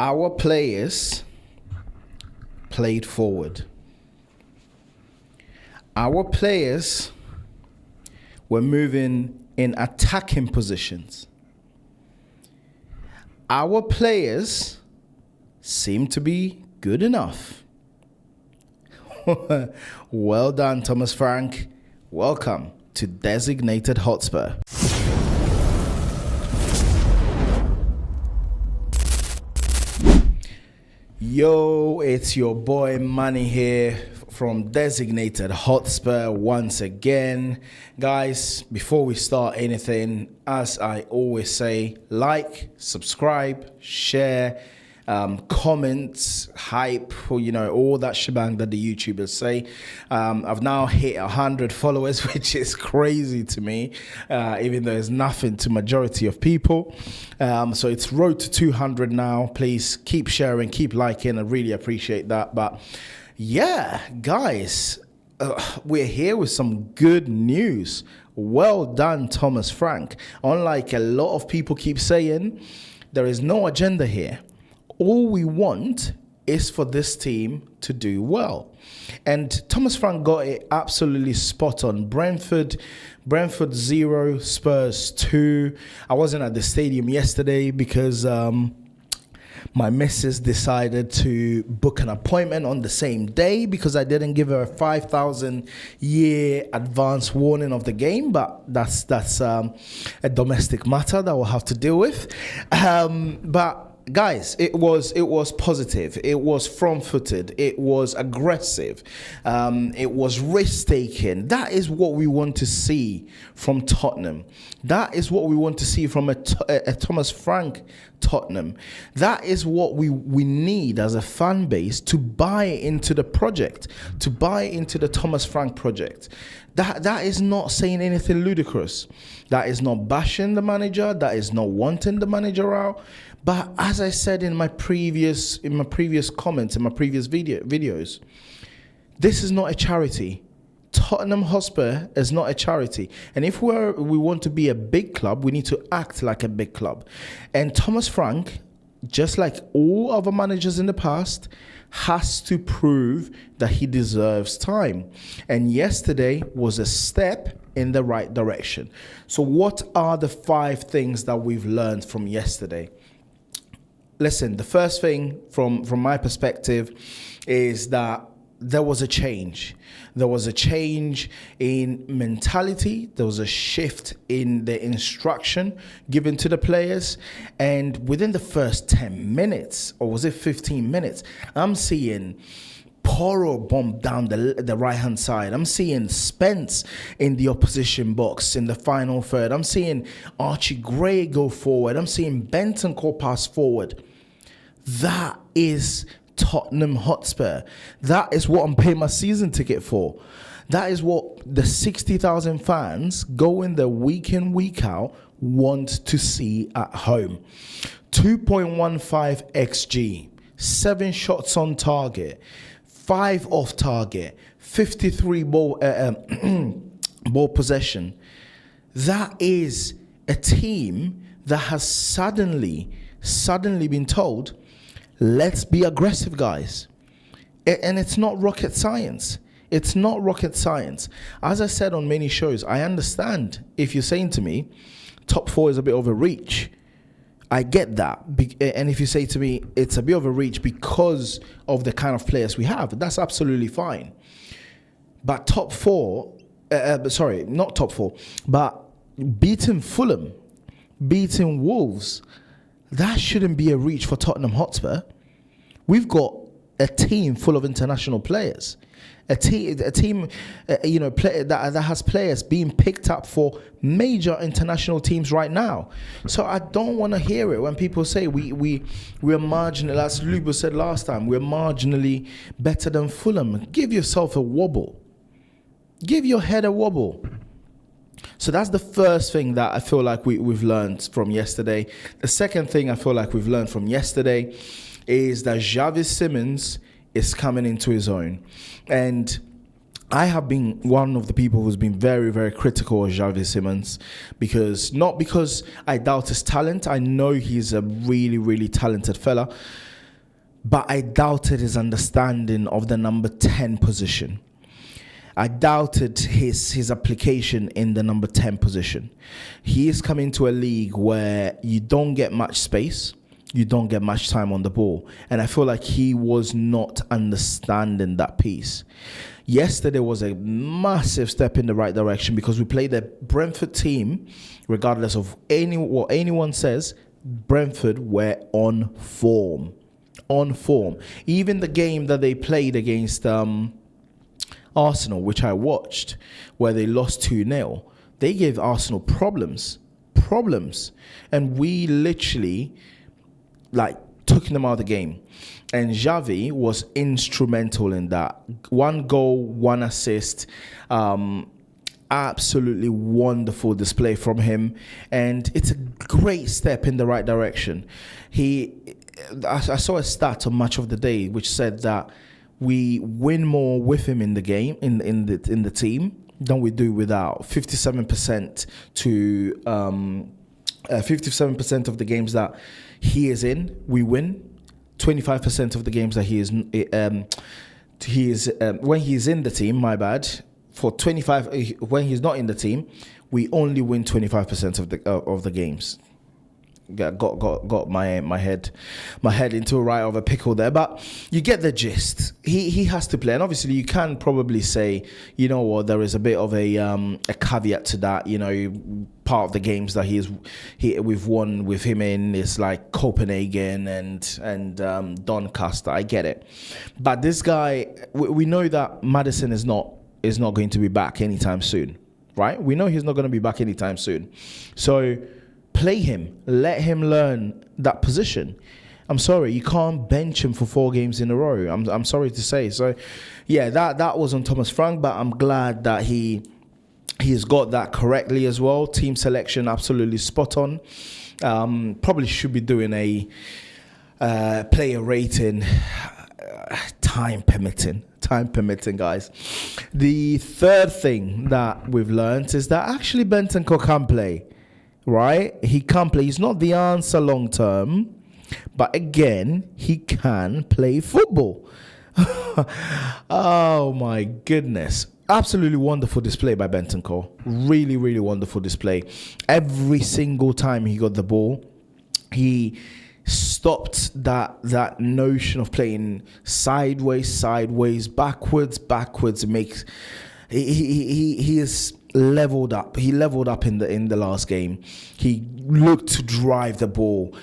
Our players played forward. Our players were moving in attacking positions. Our players seem to be good enough. Well done, Thomas Frank. Welcome to Designated Hotspur. Yo, it's your boy Manny here from Designated Hotspur once again. Guys, before we start anything, as I always say, like, subscribe, share, comments, hype, all that shebang that the YouTubers say. I've now hit 100 followers, which is crazy to me, even though it's nothing to majority of people. So it's road to 200 now. Please keep sharing, keep liking. I really appreciate that. But yeah, guys, we're here with some good news. Well done, Thomas Frank. Unlike a lot of people keep saying, there is no agenda here. All we want is for this team to do well. And Thomas Frank got it absolutely spot on. Brentford 0, Spurs 2. I wasn't at the stadium yesterday because my missus decided to book an appointment on the same day because I didn't give her a 5,000 year advance warning of the game. But that's a domestic matter that we'll have to deal with. But guys, it was positive. It was front-footed. It was aggressive. It was risk-taking. That is what we want to see from Tottenham. That is what we want to see from a Thomas Frank Tottenham. That is what we need as a fan base to buy into the project, to buy into the Thomas Frank project. That is not saying anything ludicrous. That is not bashing the manager. That is not wanting the manager out. But as I said in my previous comments, in my previous videos, this is not a charity. Tottenham Hotspur is not a charity. And if we want to be a big club, we need to act like a big club. And Thomas Frank, just like all other managers in the past, has to prove that he deserves time. And yesterday was a step in the right direction. So what are the 5 things that we've learned from yesterday? Listen, the first thing from my perspective is that there was a change. There was a change in mentality. There was a shift in the instruction given to the players. And within the first 10 minutes, or was it 15 minutes, I'm seeing Porro bomb down the right-hand side. I'm seeing Spence in the opposition box in the final third. I'm seeing Archie Gray go forward. I'm seeing Benton call pass forward. That is Tottenham Hotspur. That is what I'm paying my season ticket for. That is what the 60,000 fans going there week in, week out want to see at home. 2.15 XG, 7 shots on target, 5 off target, 53 ball possession. That is a team that has suddenly been told, let's be aggressive, guys. And it's not rocket science. It's not rocket science. As I said on many shows, I understand if you're saying to me, top 4 is a bit of a reach. I get that. And if you say to me, it's a bit of a reach because of the kind of players we have, that's absolutely fine. But top 4, not top 4, but beating Fulham, beating Wolves, that shouldn't be a reach for Tottenham Hotspur. We've got a team full of international players, a team that has players being picked up for major international teams right now. So I don't want to hear it when people say we're marginal. As Lubo said last time, we're marginally better than Fulham. Give yourself a wobble. Give your head a wobble. So that's the first thing that I feel like we've learned from yesterday. The second thing I feel like we've learned from yesterday is that Xavi Simons is coming into his own. And I have been one of the people who's been very, very critical of Xavi Simons not because I doubt his talent. I know he's a really, really talented fella. but I doubted his understanding of the number 10 position. I doubted his application in the number 10 position. He is coming to a league where you don't get much space, you don't get much time on the ball. And I feel like he was not understanding that piece. Yesterday was a massive step in the right direction because we played a Brentford team, regardless of what anyone says, Brentford were on form. On form. Even the game that they played against Arsenal, which I watched, where they lost 2-0, they gave Arsenal problems. And we literally, took them out of the game. And Xavi was instrumental in that. 1 goal, 1 assist. Absolutely wonderful display from him. And it's a great step in the right direction. I saw a stat on Match of the Day which said that we win more with him in the game, in the team, than we do without. 57% to 57% of the games that he is in, we win. 25% of the games that he is when he's in the team, my bad. For 25, when he's not in the team, we only win 25% of the games. Got my head into a right of a pickle there, but you get the gist. He has to play, and obviously you can probably say, you know what, there is a bit of a caveat to that. You know, part of the games that we've won with him in is like Copenhagen and Doncaster. I get it, but this guy, we know that Maddison is not going to be back anytime soon, right? We know he's not going to be back anytime soon, so play him, let him learn that position. I'm sorry, you can't bench him for 4 games in a row. I'm sorry to say. So, yeah, that was on Thomas Frank, but I'm glad that he's got that correctly as well. Team selection absolutely spot on. Probably should be doing a player rating, time permitting, guys. The third thing that we've learned is that actually Bentancur can play. Right? He can play. He's not the answer long term, but again, he can play football. Oh my goodness. Absolutely wonderful display by Bentancur. Really, really wonderful display. Every single time he got the ball, he stopped that notion of playing sideways, backwards. He is leveled up. He leveled up in the last game. He looked to drive the ball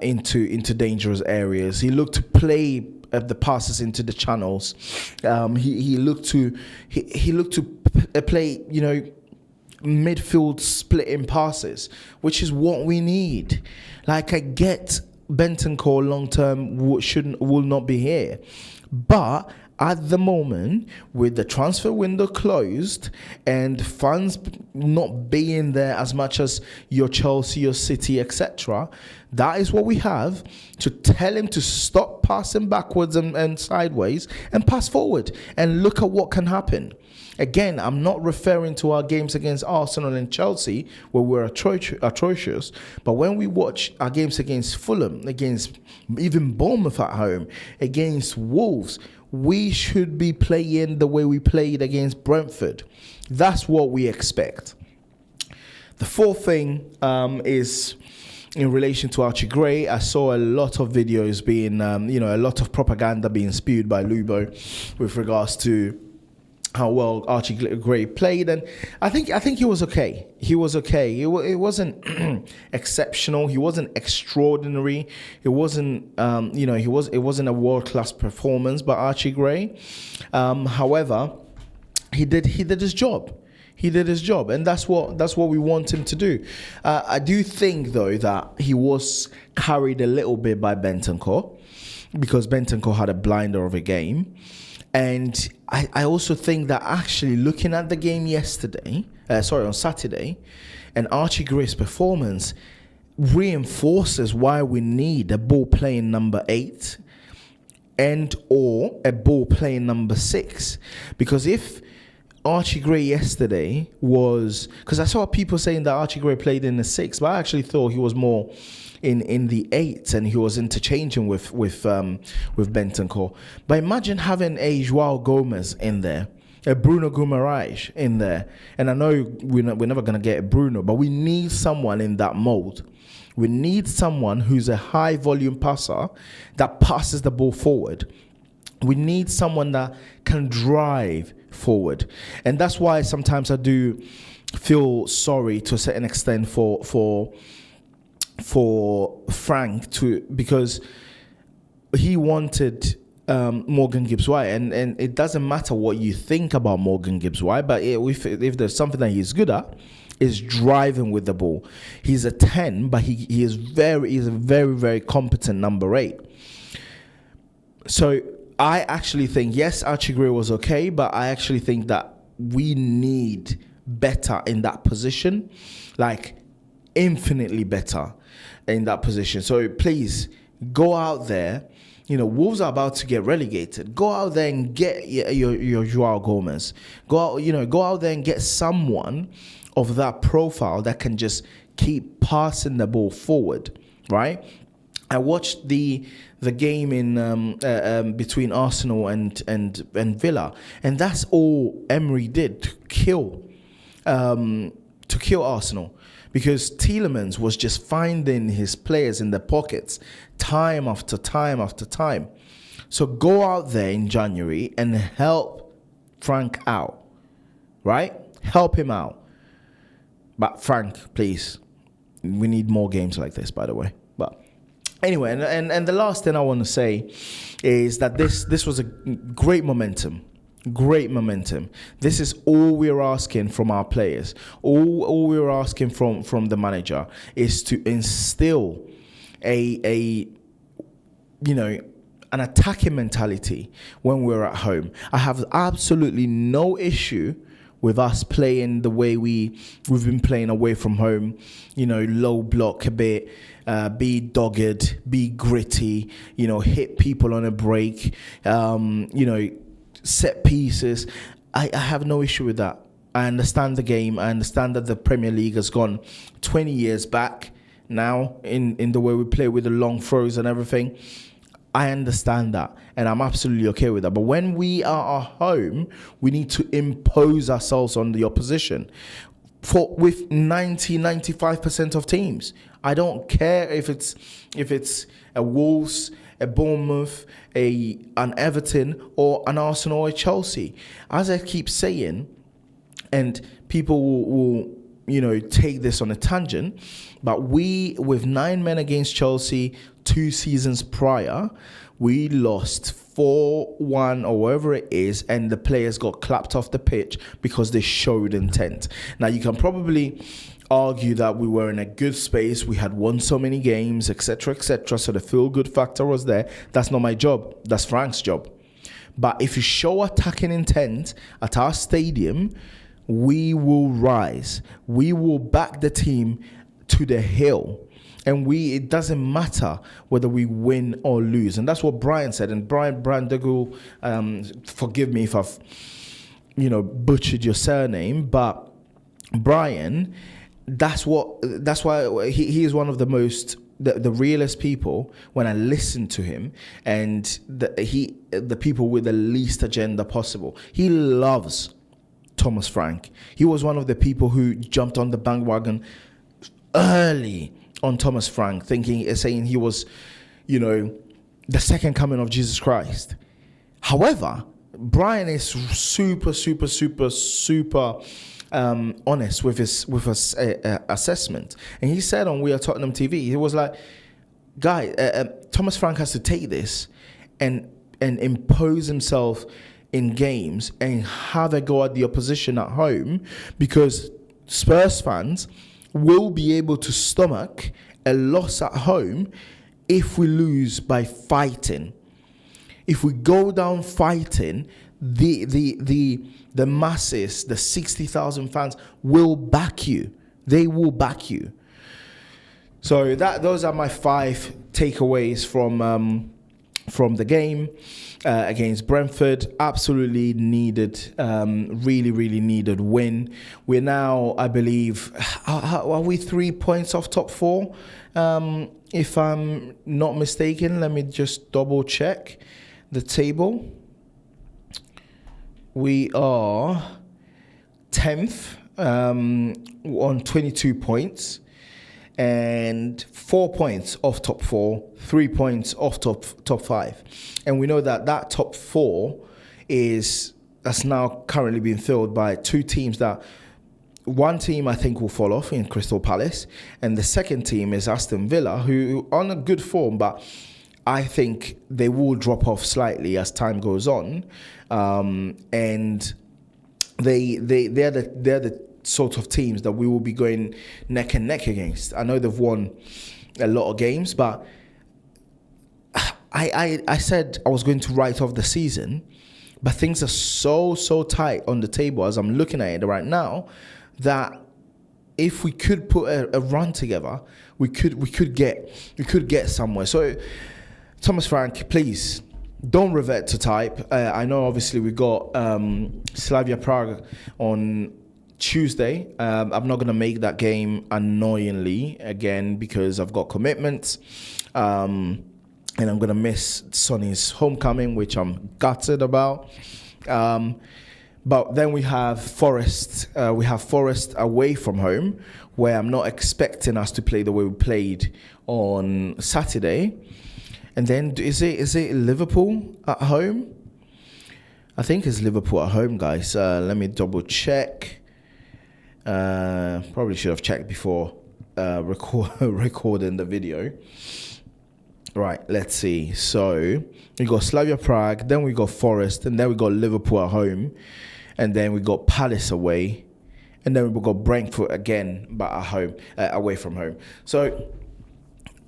into dangerous areas. He looked to play the passes into the channels. He looked to play, midfield splitting passes, which is what we need. Like, I get Bentancur long term will not be here, but at the moment, with the transfer window closed and funds not being there as much as your Chelsea, your City, etc., that is what we have to tell him to stop passing backwards and sideways and pass forward and look at what can happen. Again, I'm not referring to our games against Arsenal and Chelsea where we're atrocious, but when we watch our games against Fulham, against even Bournemouth at home, against Wolves, we should be playing the way we played against Brentford. That's what we expect. The fourth thing is in relation to Archie Gray. I saw a lot of videos being, a lot of propaganda being spewed by Lubo with regards to how well Archie Gray played, and I think he was okay. He was okay. It wasn't exceptional. He wasn't extraordinary. It wasn't it wasn't a world-class performance by Archie Gray. However, he did his job. He did his job, and that's what we want him to do. I do think though that he was carried a little bit by Bentancur, because Bentancur had a blinder of a game. And I also think that actually looking at the game on Saturday, and Archie Gray's performance reinforces why we need a ball playing number 8 and or a ball playing number 6. Because if Archie Gray yesterday was, because I saw people saying that Archie Gray played in the 6, but I actually thought he was more in the eights, and he was interchanging with Bentancur. But imagine having a Joao Gomez in there, a Bruno Guimaraes in there, and I know we're never gonna get a Bruno, but we need someone in that mold. We need someone who's a high volume passer that passes the ball forward. We need someone that can drive forward, and that's why sometimes I do feel sorry to a certain extent for Frank because he wanted Morgan Gibbs-White, and it doesn't matter what you think about Morgan Gibbs-White, but if there's something that he's good at, is driving with the ball. He's a 10, but he's a very, very competent number 8. So I actually think, yes, Archie Gray was okay, but I actually think that we need better in that position, like infinitely better in that position. So please go out there. Wolves are about to get relegated. Go out there and get your Joao Gomez. Go out there and get someone of that profile that can just keep passing the ball forward, right? I watched the game in between Arsenal and Villa, and that's all Emery did to kill Arsenal, because Tielemans was just finding his players in the pockets time after time after time. So go out there in January and help Frank out, right? Help him out. But Frank, please, we need more games like this, by the way. But anyway, and the last thing I want to say is that this was a great momentum. Great momentum. This is all we're asking from our players. All we're asking from the manager is to instill an attacking mentality when we're at home. I have absolutely no issue with us playing the way we've been playing away from home, low block a bit, be dogged, be gritty, hit people on a break, set pieces. I have no issue with that. I understand the game. I understand that the Premier League has gone 20 years back now in the way we play with the long throws and everything. I understand that, and I'm absolutely okay with that. But when we are at home, we need to impose ourselves on the opposition. With 95% of teams, I don't care if it's a Wolves, a Bournemouth, an Everton, or an Arsenal or a Chelsea. As I keep saying, and people will take this on a tangent, but with 9 men against Chelsea 2 seasons prior, we lost 4-1 or whatever it is, and the players got clapped off the pitch because they showed intent. Now, you can probably argue that we were in a good space, we had won so many games, etc., so the feel-good factor was there. That's not my job. That's Frank's job. But if you show attacking intent at our stadium, we will rise. We will back the team to the hill. And it doesn't matter whether we win or lose. And that's what Brian said. And Brian Duggle, forgive me if I've, butchered your surname, but Brian, that's why he is one of the most, the realest people when I listen to him, and the people with the least agenda possible. He loves Thomas Frank. He was one of the people who jumped on the bandwagon early on Thomas Frank, saying he was, the second coming of Jesus Christ. However, Brian is super honest with his assessment, and he said on We Are Tottenham TV, he was like, "Guy, Thomas Frank has to take this and impose himself in games and have a go at the opposition at home, because Spurs fans will be able to stomach a loss at home if we lose by fighting. If we go down fighting, the masses, the 60,000 fans will back you. They will back you." So those are my 5 takeaways from the game against Brentford. Absolutely needed, really needed win. We're now, I believe, are we 3 points off top four? If I'm not mistaken, let me just double check the table. We are 10th on 22 points. And 4 points off top four, 3 points off top five. And we know that top four that's now currently being filled by two teams that one team I think will fall off in Crystal Palace, and the second team is Aston Villa, who are on a good form, but I think they will drop off slightly as time goes on. And they're the sort of teams that we will be going neck and neck against. I know they've won a lot of games, but I said I was going to write off the season, but things are so tight on the table as I'm looking at it right now that if we could put a run together, we could get somewhere. So Thomas Frank, please don't revert to type. I know obviously we got Slavia Prague on Tuesday. I'm not going to make that game annoyingly again because I've got commitments. And I'm going to miss Sonny's homecoming, which I'm gutted about. But then we have Forest. We have Forest away from home, where I'm not expecting us to play the way we played on Saturday. And then is it Liverpool at home? I think it's Liverpool at home, guys. Let me double check. Probably should have checked before recording the video. Right, let's see. So we got Slavia Prague, then we got Forest, and then we got Liverpool at home, and then we got Palace away, and then we got Brentford again, but at home, away from home. So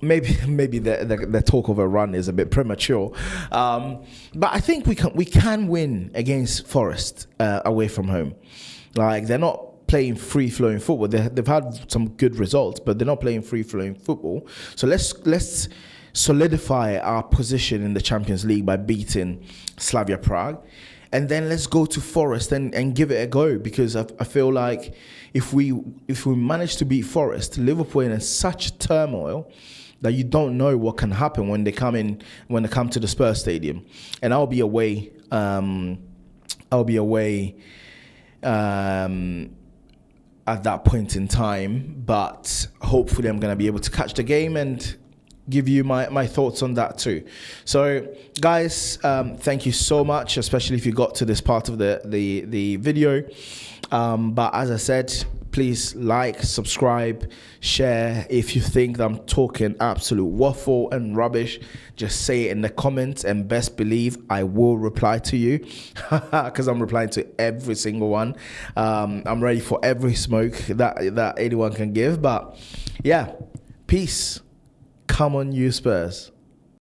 maybe the talk of a run is a bit premature, but I think we can win against Forest away from home. Like, they're not playing free-flowing football. They've had some good results, but they're not playing free-flowing football. So let's solidify our position in the Champions League by beating Slavia Prague, and then let's go to Forest and give it a go, because I feel like if we manage to beat Forest, Liverpool in such turmoil that you don't know what can happen when they come to the Spurs Stadium, and I'll be away. At that point in time, but hopefully I'm going to be able to catch the game and give you my thoughts on that too. So guys, thank you so much, especially if you got to this part of the video. But as I said, please like, subscribe, share. If you think that I'm talking absolute waffle and rubbish, just say it in the comments, and best believe I will reply to you because I'm replying to every single one. I'm ready for every smoke that anyone can give. But yeah, peace. Come on, you Spurs.